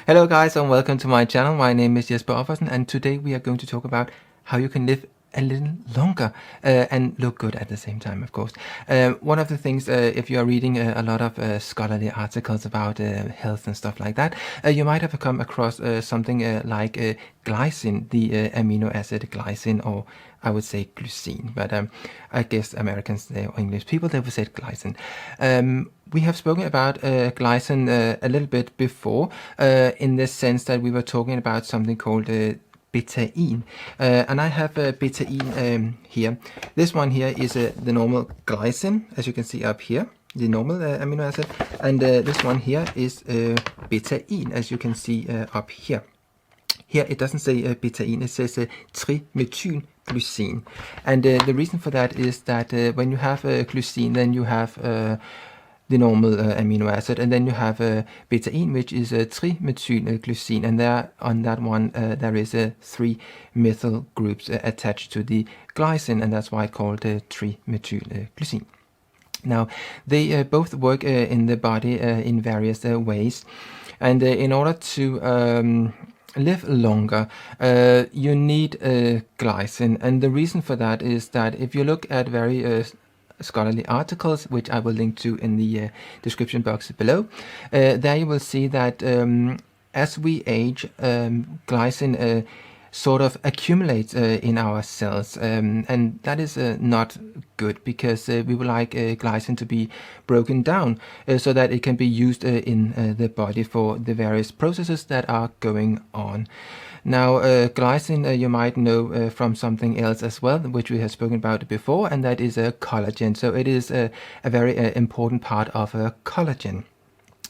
Hello guys and welcome to my channel. My name is Jesper Offersen and today we are going to talk about how you can live a little longer and look good at the same time, of course. One of the things, if you are reading a lot of scholarly articles about health and stuff like that, you might have come across something like glycine, the amino acid glycine, or I would say glycine, but I guess Americans or English people, they would say glycine. We have spoken about glycine a little bit before, in the sense that we were talking about something called betaine, and I have betaine here. This one here is the normal glycine, as you can see up here, the normal amino acid, and this one here is betaine, as you can see up here. Here it doesn't say betaine, it says trimethylglycine, and the reason for that is that when you have glycine, then you have the normal amino acid, and then you have betaine, which is trimethylglycine, and there on that one there is 3 methyl groups attached to the glycine, and that's why it's called trimethylglycine. Now, they both work in the body in various ways, and in order to live longer, you need glycine, and the reason for that is that if you look at very scholarly articles, which I will link to in the description box below, there you will see that as we age, glycine sort of accumulates in our cells, and that is not good, because we would like glycine to be broken down so that it can be used in the body for the various processes that are going on. Now, glycine you might know from something else as well, which we have spoken about before, and that is collagen. So it is a very important part of collagen.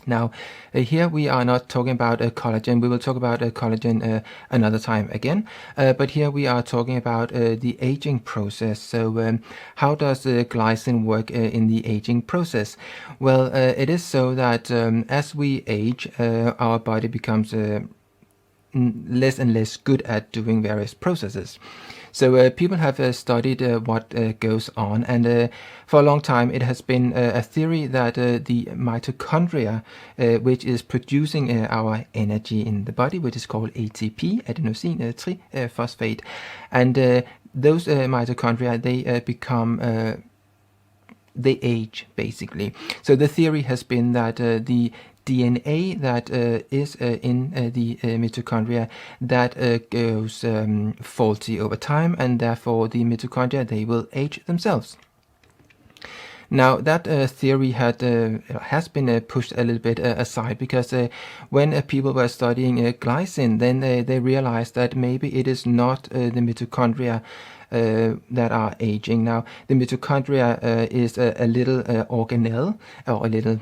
Now, here we are not talking about collagen. We will talk about collagen another time again. But here we are talking about the aging process. So how does glycine work in the aging process? Well, it is so that as we age, our body becomes less and less good at doing various processes. So people have studied what goes on, and for a long time it has been a theory that the mitochondria, which is producing our energy in the body, which is called ATP, adenosine triphosphate, and those mitochondria, they become they age basically. So the theory has been that the DNA that is in the mitochondria, that goes faulty over time, and therefore the mitochondria, they will age themselves. Now, that theory has been pushed a little bit aside, because when people were studying glycine, then they realized that maybe it is not the mitochondria that are aging. Now, the mitochondria is a little organelle, or a little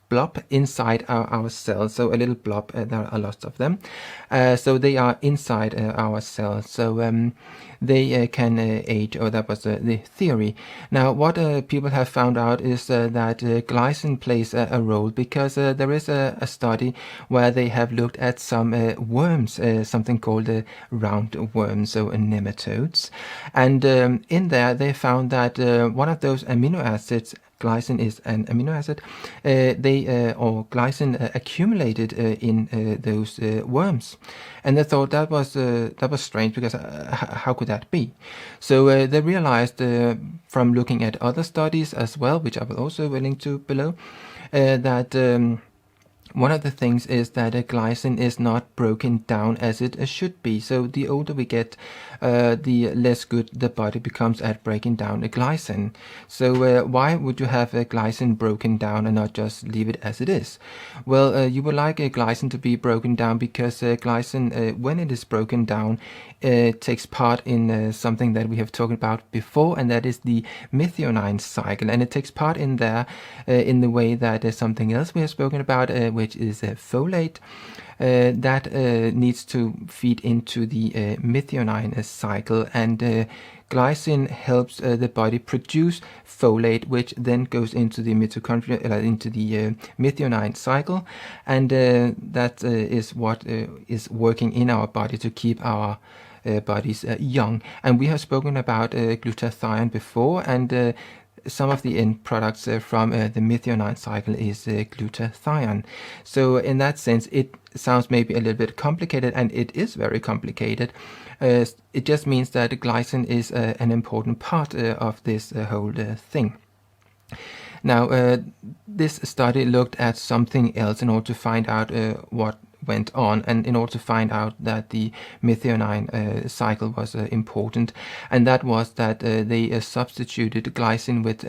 blob inside our cells. So a little blob, there are lots of them, so they are inside our cells, so they can age, or that was the theory. Now, what people have found out is that glycine plays a role, because there is a study where they have looked at some worms, something called roundworms, so nematodes, and in there they found that one of those amino acids, glycine is an amino acid, or glycine accumulated in those worms, and they thought that was strange, because how could that be? So they realized from looking at other studies as well, which I will also link to below, that one of the things is that glycine is not broken down as it should be. So the older we get, the less good the body becomes at breaking down the glycine. So why would you have glycine broken down and not just leave it as it is? Well, you would like glycine to be broken down, because glycine, when it is broken down, takes part in something that we have talked about before, and that is the methionine cycle, and it takes part in there in the way that something else we have spoken about, which is folate, that needs to feed into the methionine cycle, and glycine helps the body produce folate, which then goes into the mitochondria, into the methionine cycle, and that is what is working in our body to keep our bodies young. And we have spoken about glutathione before, and some of the end products from the methionine cycle is glutathione. So in that sense, it sounds maybe a little bit complicated, and it is very complicated. It just means that glycine is an important part of this whole thing. Now, this study looked at something else in order to find out what went on, and in order to find out that the methionine cycle was important, and that was that they substituted glycine with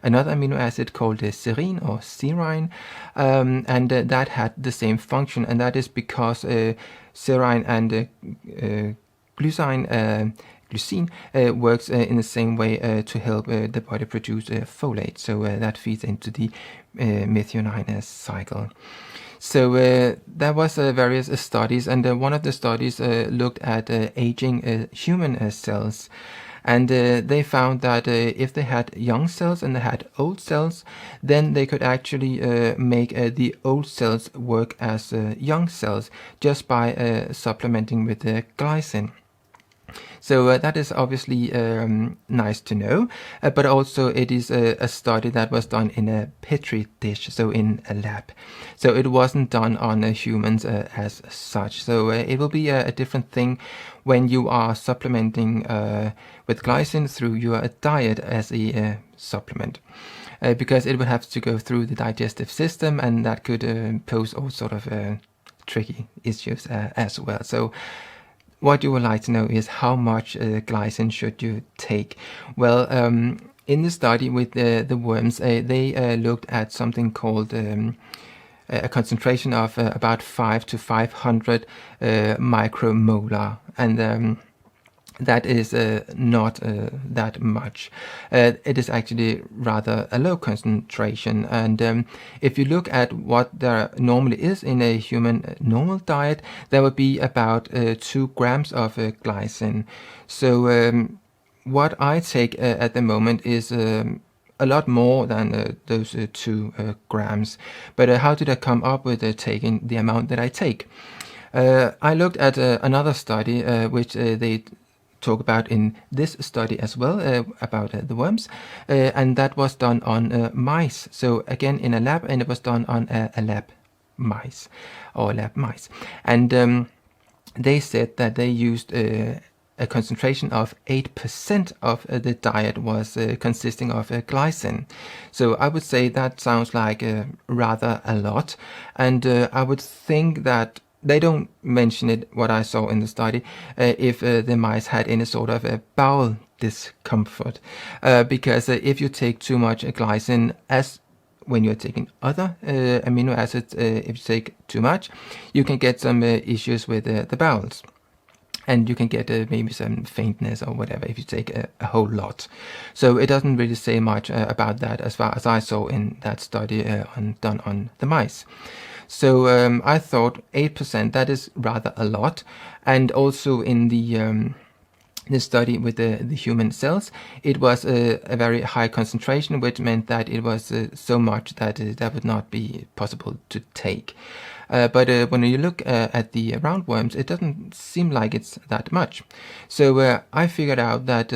another amino acid called serine or serine, and that had the same function, and that is because serine and Glycine works in the same way to help the body produce folate, so that feeds into the methionine cycle. So there was various studies, and one of the studies looked at aging human cells, and they found that if they had young cells and they had old cells, then they could actually make the old cells work as young cells just by supplementing with glycine. So that is obviously nice to know, but also it is a study that was done in a petri dish, so in a lab. So it wasn't done on humans as such. So it will be a different thing when you are supplementing with glycine through your diet as a supplement. Because it would have to go through the digestive system, and that could pose all sort of tricky issues as well. So what you would like to know is how much glycine should you take? Well, in the study with the worms, they looked at something called a concentration of about 5 to 500 micromolar, and that is not that much. It is actually rather a low concentration, and if you look at what there normally is in a human normal diet, there would be about 2 grams of glycine. So what I take at the moment is a lot more than those 2 grams. But how did I come up with taking the amount that I take? I looked at another study which they talk about in this study as well, about the worms, and that was done on mice. So again in a lab, and it was done on a lab mice, and they said that they used a concentration of 8% of the diet was consisting of glycine. So I would say that sounds like rather a lot, and I would think that they don't mention it, what I saw in the study, if the mice had any sort of a bowel discomfort. Because if you take too much glycine, as when you're taking other amino acids, if you take too much, you can get some issues with the bowels. And you can get maybe some faintness or whatever if you take a whole lot. So it doesn't really say much about that as far as I saw in that study done on the mice. So I thought 8%, that is rather a lot. And also in the study with the human cells, it was a very high concentration, which meant that it was so much that that would not be possible to take. But when you look at the roundworms, it doesn't seem like it's that much. So I figured out that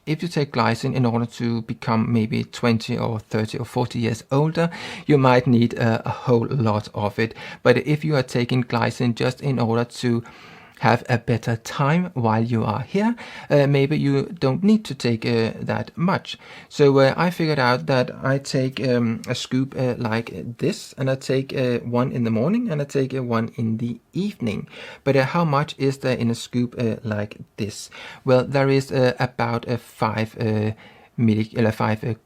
if you take glycine in order to become maybe 20 or 30 or 40 years older, you might need a whole lot of it. But if you are taking glycine just in order to have a better time while you are here, maybe you don't need to take that much. So I figured out that I take a scoop like this, and I take one in the morning, and I take one in the evening. But how much is there in a scoop like this? Well, there is about 5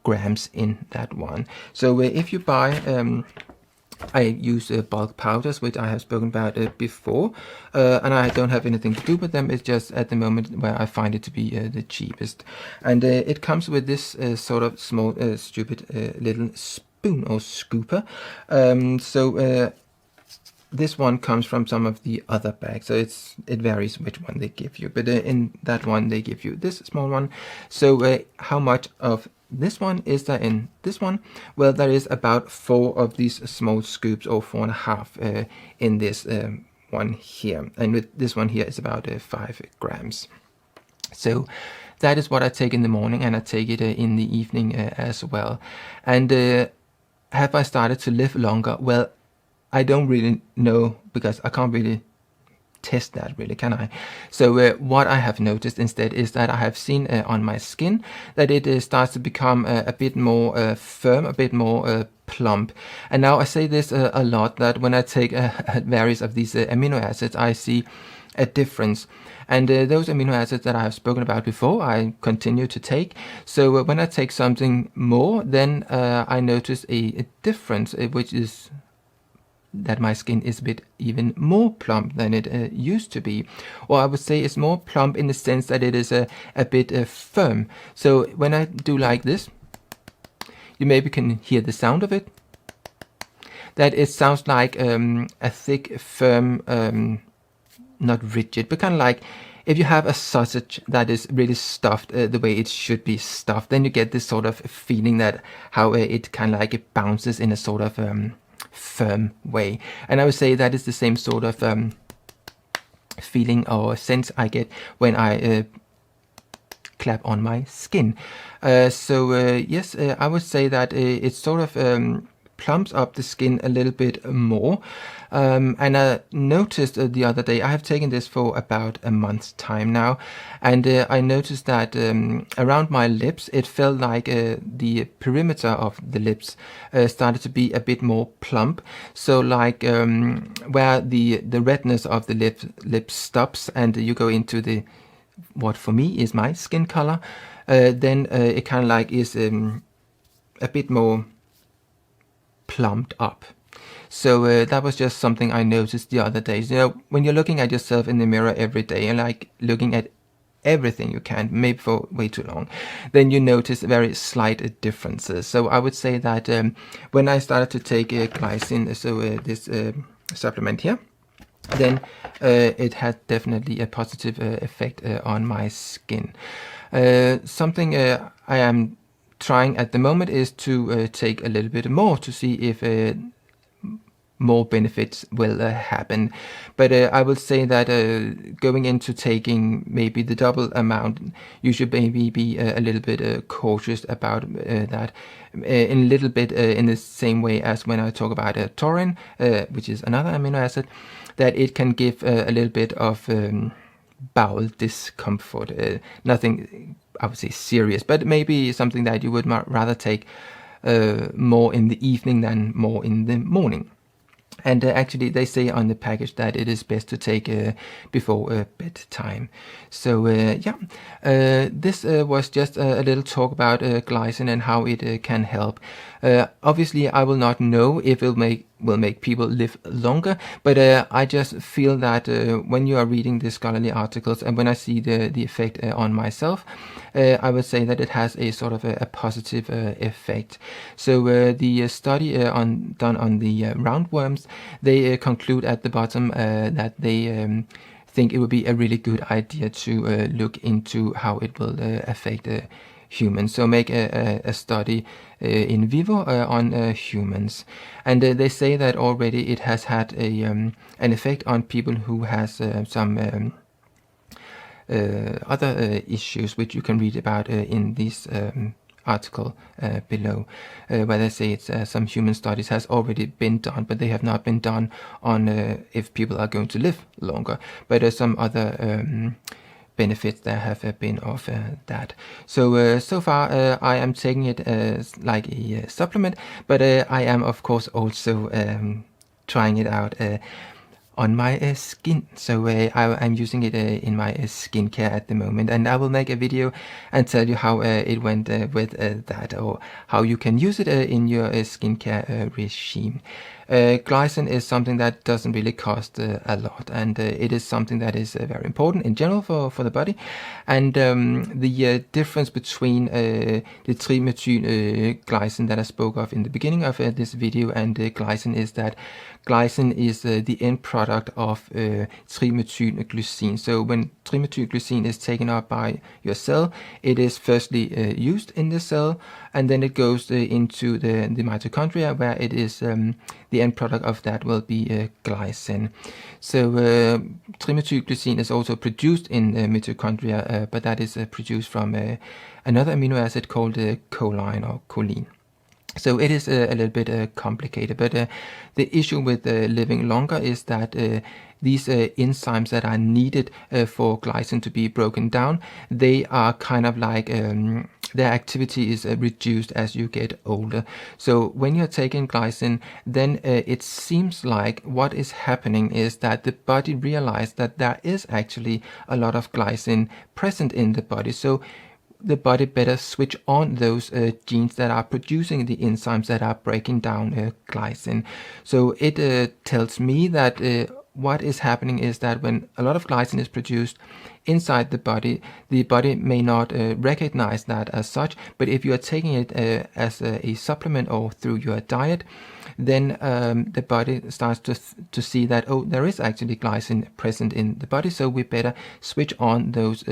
grams in that one. So if you buy I use bulk powders, which I have spoken about before, and I don't have anything to do with them. It's just at the moment where I find it to be the cheapest. And it comes with this sort of small, stupid little spoon or scooper. So this one comes from some of the other bags, so it varies which one they give you. But in that one, they give you this small one. So how much of this one is there in this one? Well, there is about 4 of these small scoops, or 4.5 in this one here. And with this one here is about 5 grams. So that is what I take in the morning, and I take it in the evening as well. And have I started to live longer? Well, I don't really know, because I can't really test that, really, can I? So what I have noticed instead is that I have seen on my skin that it starts to become a bit more firm, a bit more plump. And now I say this a lot, that when I take various of these amino acids, I see a difference. And those amino acids that I have spoken about before, I continue to take. So when I take something more, then I notice a difference, which is that my skin is a bit even more plump than it used to be. Or I would say it's more plump in the sense that it is a bit firm. So when I do like this, you maybe can hear the sound of it. That it sounds like a thick, firm, not rigid, but kind of like if you have a sausage that is really stuffed the way it should be stuffed, then you get this sort of feeling that how it kind of like it bounces in a sort of firm way. And I would say that is the same sort of feeling or sense I get when I clap on my skin. Yes, I would say that it sort of plumps up the skin a little bit more. And I noticed the other day, I have taken this for about a month's time now, and I noticed that around my lips, it felt like the perimeter of the lips started to be a bit more plump. So like where the redness of the lip stops and you go into the, what for me is my skin color, then it kind of like is a bit more plumped up. So that was just something I noticed the other days. You know, when you're looking at yourself in the mirror every day and like looking at everything you can, maybe for way too long, then you notice very slight differences. So I would say that when I started to take glycine, so this supplement here, then it had definitely a positive effect on my skin. Something I am trying at the moment is to take a little bit more to see if more benefits will happen. But I will say that going into taking maybe the double amount, you should maybe be a little bit cautious about that. In a little bit in the same way as when I talk about taurine, which is another amino acid, that it can give a little bit of bowel discomfort. Nothing, I would say, serious, but maybe something that you would rather take more in the evening than more in the morning. And actually, they say on the package that it is best to take before bedtime. So this was just a little talk about glycine and how it can help. Obviously, I will not know if it will make people live longer, but I just feel that when you are reading the scholarly articles and when I see the effect on myself, I would say that it has a sort of a positive effect. So the study done on the roundworms, they conclude at the bottom that they think it would be a really good idea to look into how it will affect humans. So make a study in vivo on humans, and they say that already it has had an effect on people who has some other issues, which you can read about in this article below, where they say it's some human studies has already been done, but they have not been done on if people are going to live longer, but some other benefits that have been of that. So so far I am taking it as like a supplement, but I am of course also trying it out on my skin. So I'm using it in my skincare at the moment, and I will make a video and tell you how it went with that, or how you can use it in your skincare regime. Glycine is something that doesn't really cost a lot, and it is something that is very important in general for the body. And the difference between the trimethylglycine that I spoke of in the beginning of this video and glycine is that glycine is the end product of trimethylglycine. So when trimethylglycine is taken up by your cell, it is firstly used in the cell, and then it goes into the mitochondria, where it is the the end product of that will be glycine. So trimethylglycine is also produced in mitochondria, but that is produced from another amino acid called choline or choline. So it is a little bit complicated, but the issue with living longer is that these enzymes that are needed for glycine to be broken down, they are kind of like their activity is reduced as you get older. So when you're taking glycine, then it seems like what is happening is that the body realizes that there is actually a lot of glycine present in the body. So the body better switch on those genes that are producing the enzymes that are breaking down glycine. So it tells me that what is happening is that when a lot of glycine is produced inside the body may not recognize that as such, but if you are taking it as a supplement or through your diet, then the body starts to see that, oh, there is actually glycine present in the body, so we better switch on those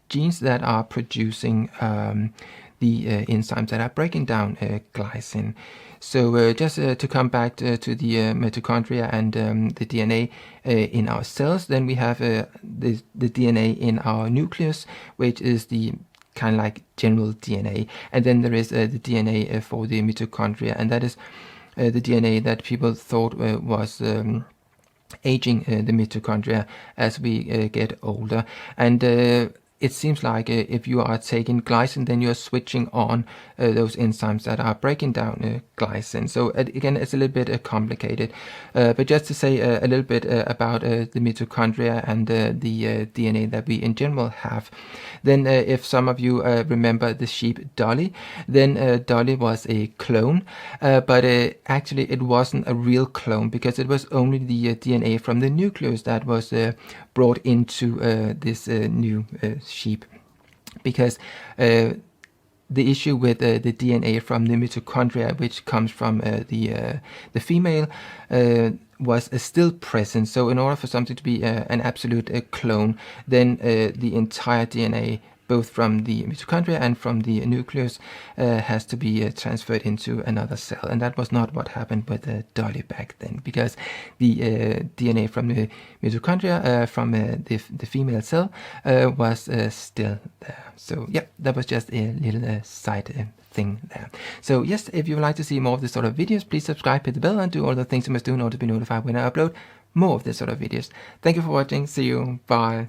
genes that are producing the enzymes that are breaking down glycine. So just to come back to the mitochondria and the DNA in our cells, then we have the DNA in our nucleus, which is the kind of like general DNA, and then there is the DNA for the mitochondria, and that is the DNA that people thought was aging the mitochondria as we get older. And it seems like if you are taking glycine, then you're switching on those enzymes that are breaking down glycine. So again, it's a little bit complicated. But just to say a little bit about the mitochondria and the DNA that we in general have, then if some of you remember the sheep Dolly, then Dolly was a clone, but actually it wasn't a real clone, because it was only the DNA from the nucleus that was brought into this new sheep, because the issue with the DNA from the mitochondria, which comes from the female, was still present. So in order for something to be an absolute clone, then the entire DNA, both from the mitochondria and from the nucleus, has to be transferred into another cell. And that was not what happened with Dolly back then, because the DNA from the mitochondria from the female cell was still there. So yeah, that was just a little side thing there. So yes, if you would like to see more of this sort of videos, please subscribe, hit the bell, and do all the things you must do in order to be notified when I upload more of this sort of videos. Thank you for watching. See you. Bye.